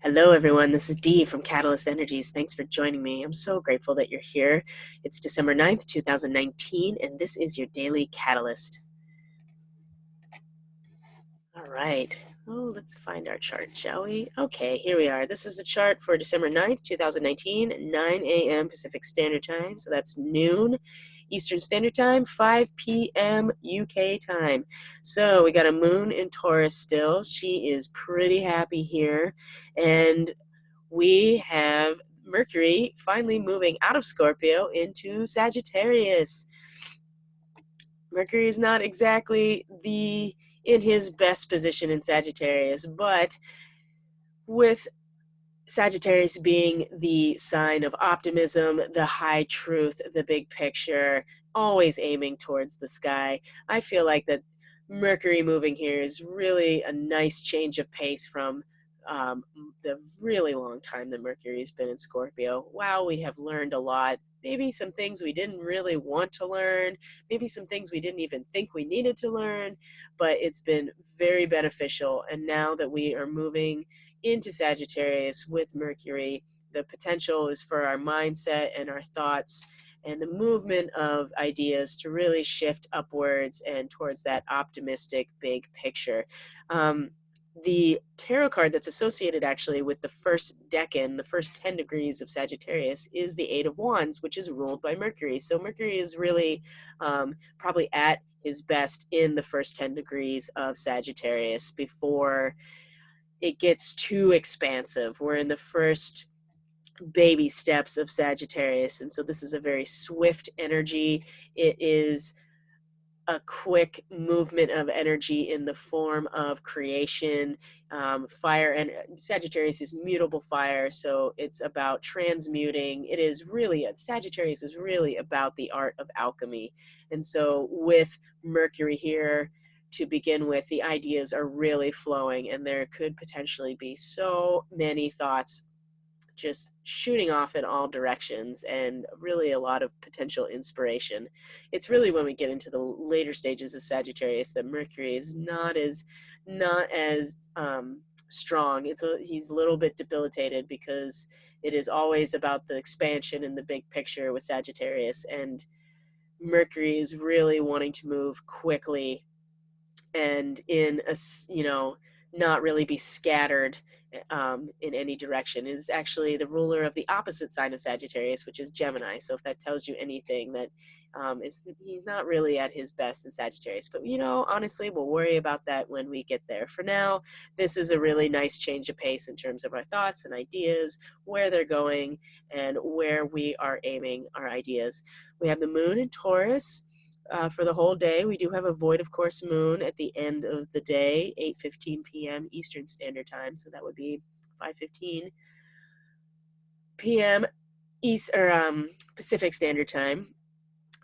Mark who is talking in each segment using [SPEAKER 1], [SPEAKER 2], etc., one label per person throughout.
[SPEAKER 1] Hello, everyone. This is Dee from CatalystEnergies. Thanks for joining me. I'm so grateful that you're here. It's December 9th, 2019, and this is your daily Catalyst. All right. Oh, let's find our chart, shall we? Okay, here we are. This is the chart for December 9th, 2019, 9 a.m. Pacific Standard Time. So that's noon Eastern Standard Time, 5 p.m. UK time. So we got a moon in Taurus still. She is pretty happy here. And we have Mercury finally moving out of Scorpio into Sagittarius. Mercury is not exactly in his best position in Sagittarius, but with Sagittarius being the sign of optimism, the high truth, the big picture, always aiming towards the sky, I feel like that Mercury moving here is really a nice change of pace from the really long time that Mercury's been in Scorpio. Wow, we have learned a lot. Maybe some things we didn't really want to learn, maybe some things we didn't even think we needed to learn, but it's been very beneficial. And now that we are moving into Sagittarius with Mercury, the potential is for our mindset and our thoughts and the movement of ideas to really shift upwards and towards that optimistic big picture. The tarot card that's associated actually with the first decan, the first 10 degrees of Sagittarius, is the Eight of Wands, which is ruled by Mercury. So Mercury is really probably at his best in the first 10 degrees of Sagittarius before it gets too expansive. We're in the first baby steps of Sagittarius, and so this is a very swift energy. It is a quick movement of energy in the form of creation. Fire, and Sagittarius is mutable fire, so it's about transmuting. It is really, Sagittarius is really about the art of alchemy. And so with Mercury here, to begin with, the ideas are really flowing, and there could potentially be so many thoughts just shooting off in all directions and really a lot of potential inspiration. It's really when we get into the later stages of Sagittarius that Mercury is not as strong. He's a little bit debilitated because it is always about the expansion and the big picture with Sagittarius, and Mercury is really wanting to move quickly and not really be scattered in any direction. Is actually the ruler of the opposite sign of Sagittarius, which is Gemini. So if that tells you anything, that he's not really at his best in Sagittarius. But honestly, we'll worry about that when we get there. For now, this is a really nice change of pace in terms of our thoughts and ideas, where they're going, and where we are aiming our ideas. We have the moon in Taurus. For the whole day. We do have a void of course moon at the end of the day, 8:15 p.m. Eastern Standard Time, so that would be 5:15 p.m. Pacific Standard Time.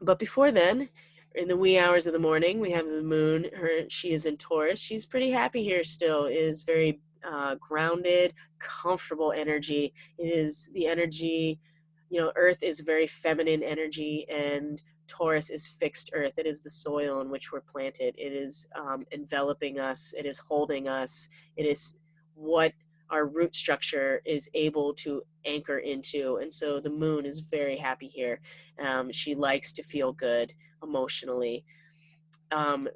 [SPEAKER 1] But before then, in the wee hours of the morning, we have the moon. She is in Taurus. She's pretty happy here still. It is very grounded, comfortable energy. It is the energy, Earth is very feminine energy, and Taurus is fixed earth. It is the soil in which we're planted. It is enveloping us. It is holding us. It is what our root structure is able to anchor into. And so the moon is very happy here. She likes to feel good emotionally.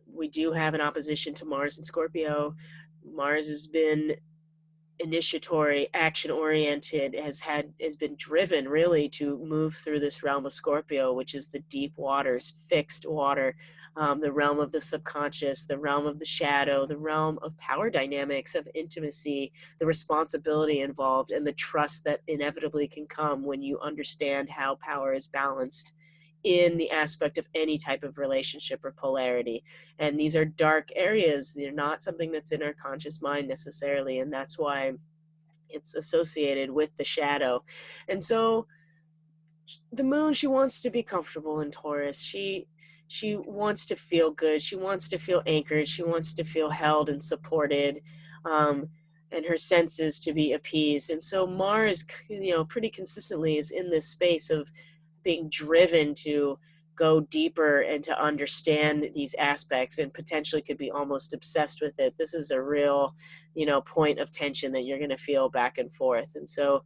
[SPEAKER 1] We do have an opposition to Mars in Scorpio. Mars has been initiatory, action-oriented, has been driven really to move through this realm of Scorpio, which is the deep waters, fixed water, the realm of the subconscious, the realm of the shadow, the realm of power dynamics, of intimacy, the responsibility involved, and the trust that inevitably can come when you understand how power is balanced in the aspect of any type of relationship or polarity. And these are dark areas. They're not something that's in our conscious mind necessarily, and that's why it's associated with the shadow. And so the moon, she wants to be comfortable in Taurus. She wants to feel good. She wants to feel anchored. She wants to feel held and supported, and her senses to be appeased. And so Mars, pretty consistently is in this space of being driven to go deeper and to understand these aspects, and potentially could be almost obsessed with it. This is a real, point of tension that you're going to feel back and forth. And so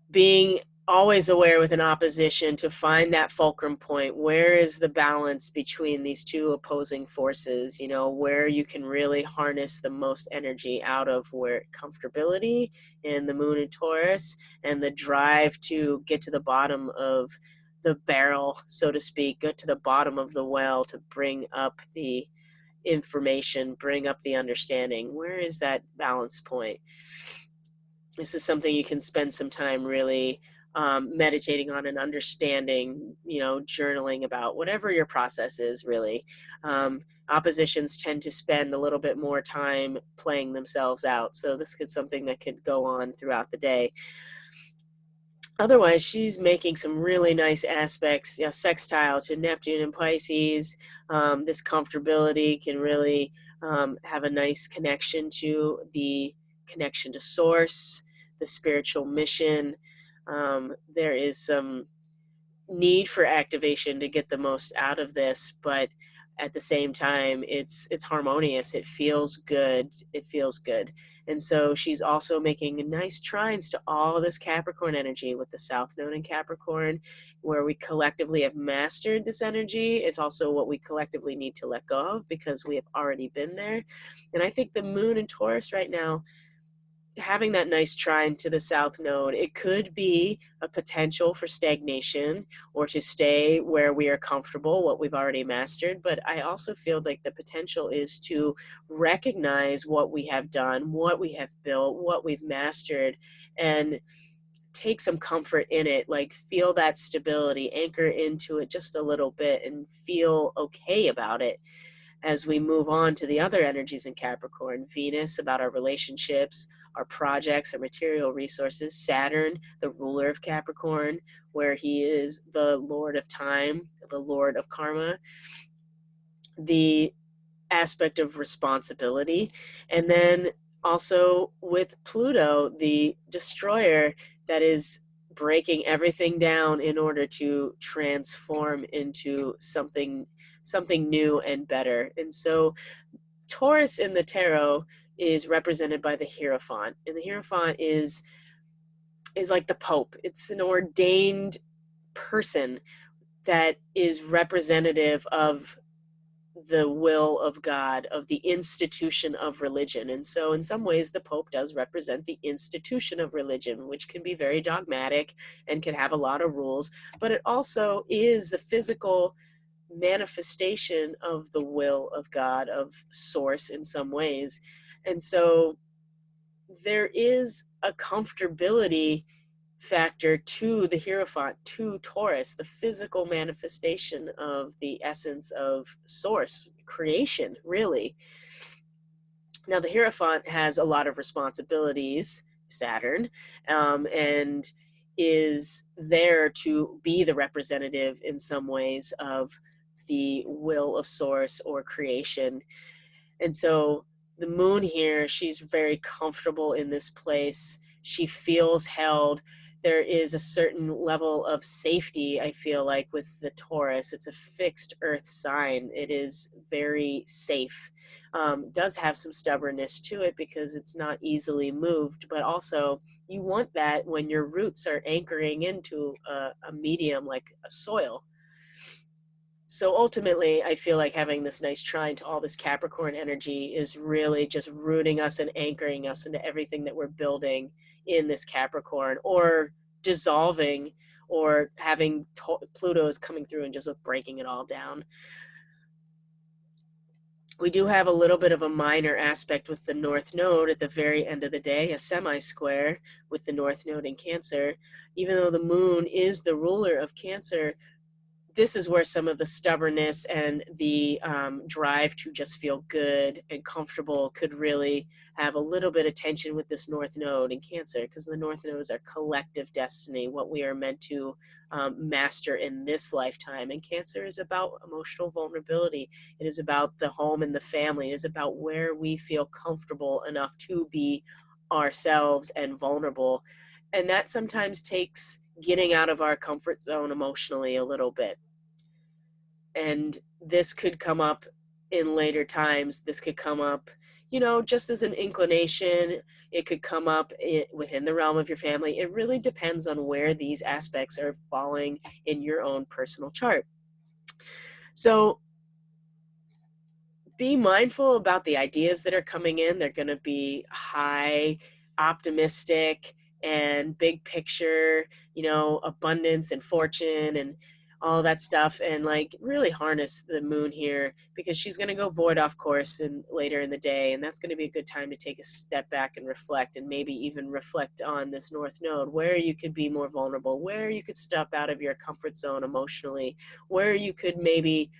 [SPEAKER 1] being always aware with an opposition to find that fulcrum point. Where is the balance between these two opposing forces? Where you can really harness the most energy out of, where comfortability in the moon in Taurus, and the drive to get to the bottom of the barrel, so to speak, get to the bottom of the well to bring up the information, bring up the understanding. Where is that balance point? This is something you can spend some time really meditating on and understanding, journaling about, whatever your process is, really. Oppositions tend to spend a little bit more time playing themselves out. So this is something that could go on throughout the day. Otherwise, she's making some really nice aspects, sextile to Neptune and Pisces. This comfortability can really have a nice connection to the connection to source, the spiritual mission. There is some need for activation to get the most out of this, but at the same time, it's harmonious. It feels good. It feels good. And so she's also making nice trines to all this Capricorn energy with the South Node in Capricorn, where we collectively have mastered this energy. It's also what we collectively need to let go of, because we have already been there. And I think the moon in Taurus right now, having that nice trine to the South Node, it could be a potential for stagnation, or to stay where we are comfortable, what we've already mastered. But I also feel like the potential is to recognize what we have done, what we have built, what we've mastered, and take some comfort in it, like feel that stability, anchor into it just a little bit, and feel okay about it. As we move on to the other energies in Capricorn, Venus, about our relationships, our projects, our material resources, Saturn, the ruler of Capricorn, where he is the Lord of time, the Lord of karma, the aspect of responsibility. And then also with Pluto, the destroyer, that is breaking everything down in order to transform into something new and better. And so Taurus in the tarot is represented by the Hierophant, and the Hierophant is like the Pope. It's an ordained person that is representative of the will of God, of the institution of religion. And so in some ways, the Pope does represent the institution of religion, which can be very dogmatic and can have a lot of rules, but it also is the physical manifestation of the will of God, of source in some ways. And so there is a comfortability factor to the Hierophant, to Taurus, the physical manifestation of the essence of source, creation, really. Now, the Hierophant has a lot of responsibilities, Saturn, and is there to be the representative in some ways of the will of source or creation. And so the moon here, she's very comfortable in this place. She feels held. There is a certain level of safety, I feel like, with the Taurus. It's a fixed earth sign. It is very safe. Does have some stubbornness to it because it's not easily moved, but also you want that when your roots are anchoring into a medium like a soil. So ultimately, I feel like having this nice trine to all this Capricorn energy is really just rooting us and anchoring us into everything that we're building in this Capricorn, or dissolving, or having Pluto's coming through and just breaking it all down. We do have a little bit of a minor aspect with the North Node at the very end of the day, a semi-square with the North Node in Cancer. Even though the moon is the ruler of Cancer, this is where some of the stubbornness and the drive to just feel good and comfortable could really have a little bit of tension with this North Node in Cancer, because the North Node is our collective destiny, what we are meant to master in this lifetime. And Cancer is about emotional vulnerability. It is about the home and the family. It is about where we feel comfortable enough to be ourselves and vulnerable. And that sometimes takes getting out of our comfort zone emotionally a little bit. And this could come up in later times. This could come up, you know, just as an inclination. It could come up within the realm of your family. It really depends on where these aspects are falling in your own personal chart. So be mindful about the ideas that are coming in. They're going to be high, optimistic, and big picture, you know, abundance and fortune and all that stuff. And like really harness the moon here, because she's going to go void off course and later in the day. And that's going to be a good time to take a step back and reflect, and maybe even reflect on this North Node, where you could be more vulnerable, where you could step out of your comfort zone emotionally, where you could maybe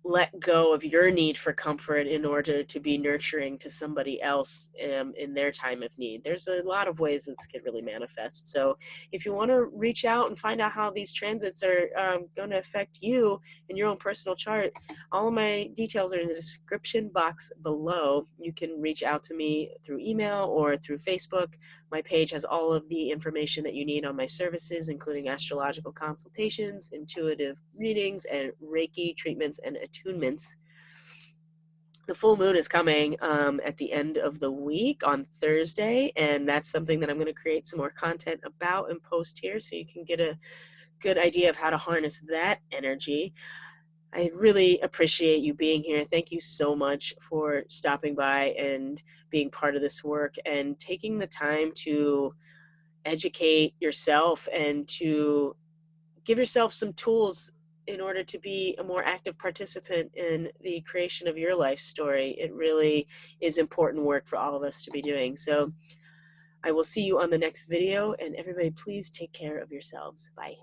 [SPEAKER 1] let go of your need for comfort in order to be nurturing to somebody else in their time of need. There's a lot of ways this could really manifest. So if you want to reach out and find out how these transits are going to affect you in your own personal chart, all of my details are in the description box below. You can reach out to me through email or through Facebook. My page has all of the information that you need on my services, including astrological consultations, intuitive readings, and Reiki treatments and attunements. The full moon is coming at the end of the week on Thursday, and that's something that I'm going to create some more content about and post here, so you can get a good idea of how to harness that energy. I really appreciate you being here. Thank you so much for stopping by and being part of this work and taking the time to educate yourself and to give yourself some tools in order to be a more active participant in the creation of your life story. It really is important work for all of us to be doing. So I will see you on the next video, and everybody please take care of yourselves. Bye.